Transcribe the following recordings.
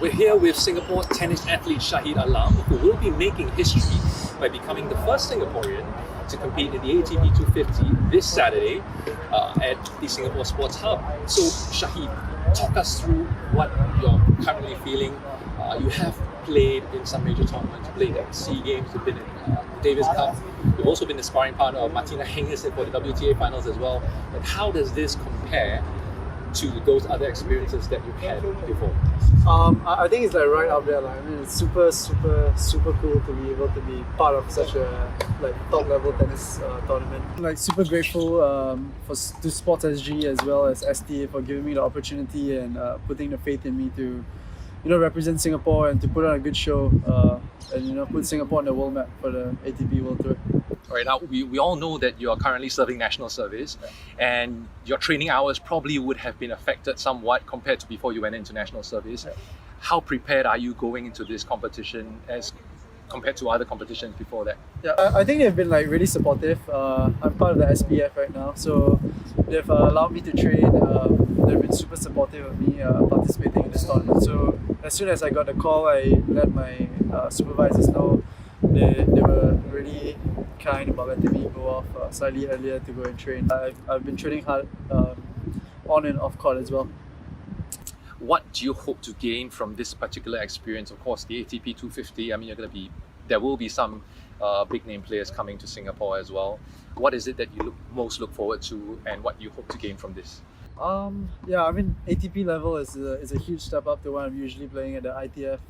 We're here with Singapore tennis athlete Shaheed Alam, who will be making history by becoming the first Singaporean to compete in the ATP 250 this Saturday at the Singapore Sports Hub. So Shaheed, talk us through what you're currently feeling. You have played in some major tournaments, you played at SEA Games, you've been in the Davis Cup, you've also been the sparring partner of Martina Hingis for the WTA Finals as well. But how does this compare to those other experiences that you've had before? I think it's like right up there. Like, I mean, it's super cool to be able to be part of such a top level tennis tournament. Like super grateful to Sports SG as well as STA for giving me the opportunity and putting the faith in me to represent Singapore and to put on a good show and put Singapore on the world map for the ATP World Tour. All right, now we all know that you are currently serving national service, and your training hours probably would have been affected somewhat compared to before you went into national service. How prepared are you going into this competition as compared to other competitions before that? Yeah, I think they've been really supportive. I'm part of the SPF right now, so they've allowed me to train. They've been super supportive of me participating in this tournament. So as soon as I got the call, I let my supervisors know. They were really kind about letting me go off slightly earlier to go and train. I've been training hard on and off court as well. What do you hope to gain from this particular experience? Of course, the ATP 250. I mean, there will be some big name players coming to Singapore as well. What is it that you most look forward to, and what you hope to gain from this? Yeah, I mean, ATP level is a huge step up to what I'm usually playing at the ITF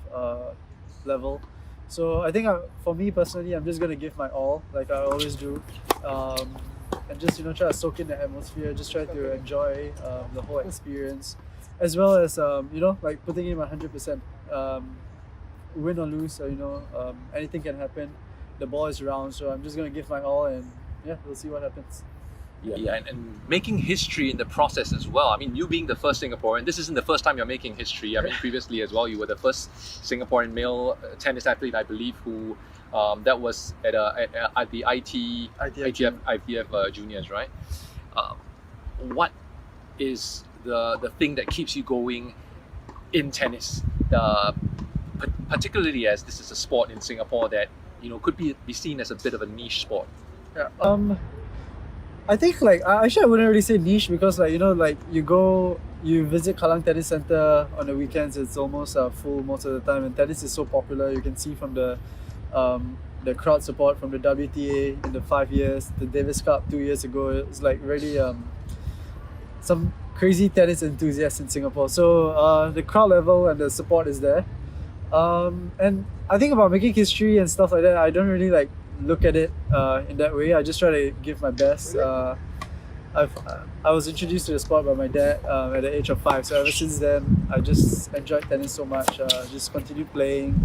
level. So I think for me personally, I'm just going to give my all, like I always do, and just try to soak in the atmosphere, just try to enjoy the whole experience, as well as putting in my 100%. Win or lose, anything can happen. The ball is round, so I'm just going to give my all, and yeah, we'll see what happens. Yeah, and making history in the process as well. I mean, you being the first Singaporean, this isn't the first time you're making history. I mean, previously as well, you were the first Singaporean male tennis athlete, I believe, who that was at the ITF Juniors, right? What is the thing that keeps you going in tennis, particularly as this is a sport in Singapore that could be seen as a bit of a niche sport? Yeah. I think actually I wouldn't really say niche because you visit Kallang Tennis Centre on the weekends, it's almost full most of the time, and tennis is so popular. You can see from the crowd support from the WTA in the 5 years, the Davis Cup 2 years ago. It's really some crazy tennis enthusiasts in Singapore. So the crowd level and the support is there. And I think about making history and stuff like that, I don't really look at it in that way. I just try to give my best. I was introduced to the sport by my dad at the age of 5, so ever since then I just enjoyed tennis so much. Just continued playing,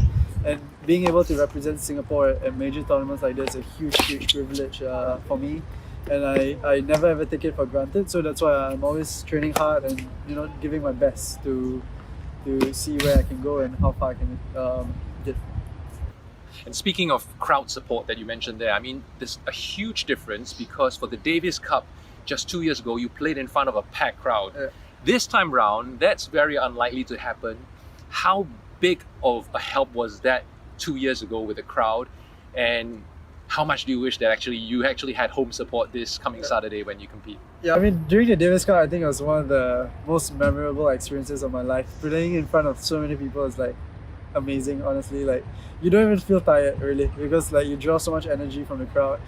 and being able to represent Singapore at major tournaments like this is a huge privilege for me, and I never ever take it for granted. So that's why I'm always training hard and giving my best to see where I can go and how far I can get. And speaking of crowd support that you mentioned there, I mean, there's a huge difference because for the Davis Cup just 2 years ago, you played in front of a packed crowd. This time round, that's very unlikely to happen. How big of a help was that 2 years ago with the crowd? And how much do you wish that you actually had home support this coming Saturday when you compete? Yeah, I mean, during the Davis Cup, I think it was one of the most memorable experiences of my life. Playing in front of so many people is amazing, honestly. You don't even feel tired really because you draw so much energy from the crowd.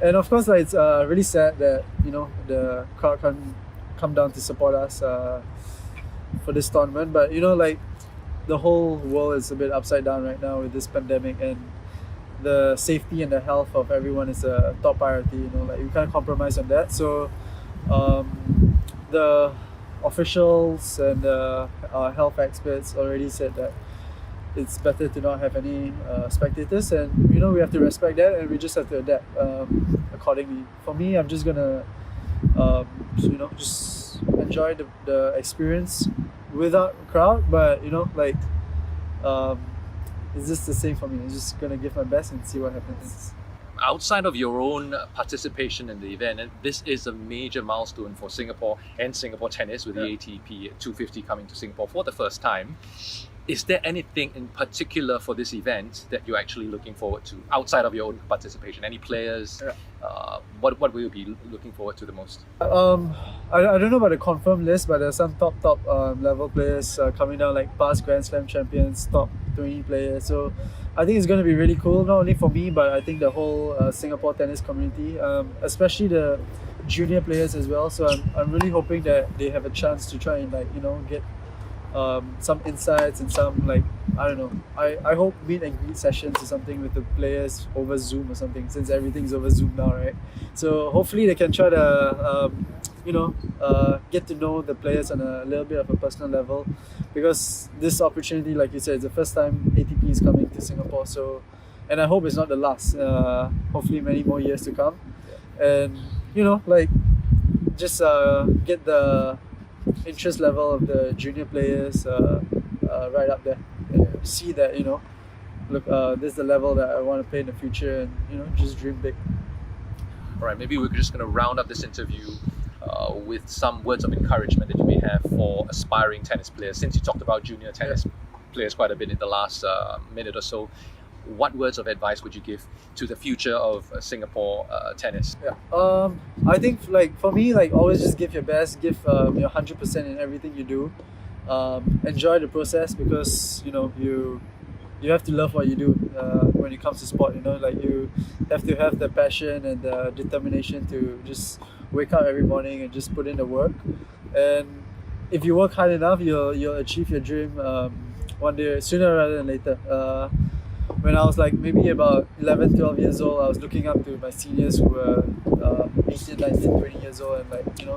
And of course it's really sad that the crowd can't come down to support us for this tournament, but the whole world is a bit upside down right now with this pandemic, and the safety and the health of everyone is a top priority. You can't compromise on that. So the officials and the health experts already said that it's better to not have any spectators, and we have to respect that, and we just have to adapt accordingly. For me, I'm just gonna just enjoy the experience without a crowd, but it's just the same for me. I'm just gonna give my best and see what happens. Outside of your own participation in the event, and this is a major milestone for Singapore and Singapore tennis with the ATP 250 coming to Singapore for the first time, Is there anything in particular for this event that you're actually looking forward to outside of your own participation? Any players? What will you be looking forward to the most? I don't know about the confirmed list, but there's some top level players coming down, like past Grand Slam champions, top 20 players. So I think it's going to be really cool, not only for me, but I think the whole Singapore tennis community, especially the junior players as well. So I'm really hoping that they have a chance to try and get some insights and some I don't know. I hope meet and greet sessions or something with the players over Zoom or something, since everything's over Zoom now, right? So hopefully they can try to get to know the players on a little bit of a personal level, because this opportunity, like you said, is the first time ATP is coming to Singapore. So, and I hope it's not the last. Hopefully many more years to come, and just get the interest level of the junior players right up there. See that look, this is the level that I want to play in the future, and just dream big. All right, maybe we're just going to round up this interview with some words of encouragement that you may have for aspiring tennis players. Since you talked about junior tennis players quite a bit in the last minute or so, what words of advice would you give to the future of Singapore tennis? I think for me, always just give your best, give your 100% in everything you do. Enjoy the process, because you have to love what you do when it comes to sport. You have to have the passion and the determination to just wake up every morning and just put in the work. And if you work hard enough, you'll achieve your dream one day, sooner rather than later. When I was maybe about 11, 12 years old, I was looking up to my seniors who were 18, 19, 20 years old, and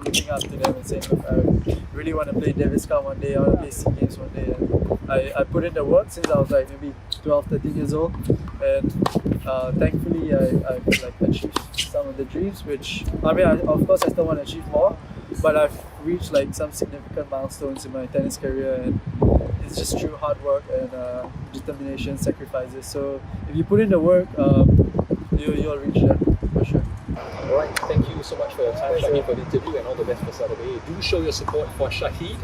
looking up to them and saying, look, I really want to play Davis Cup one day, I want to play SEA Games one day. And I put in the work since I was maybe 12, 13 years old, and thankfully I achieved some of the dreams, which of course I still want to achieve more, but I've reached some significant milestones in my tennis career, and it's just through hard work and determination, sacrifices. So if you put in the work, you'll reach that for sure. All right, thank you so much for your time, Shaheed, for the interview, and all the best for Saturday. Do show your support for Shaheed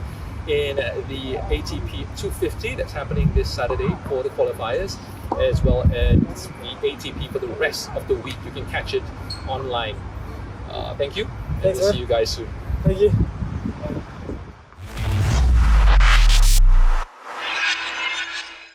in the ATP 250 that's happening this Saturday for the qualifiers, as well as the ATP for the rest of the week. You can catch it online. Thank you. Thanks, and see you guys soon. Thank you.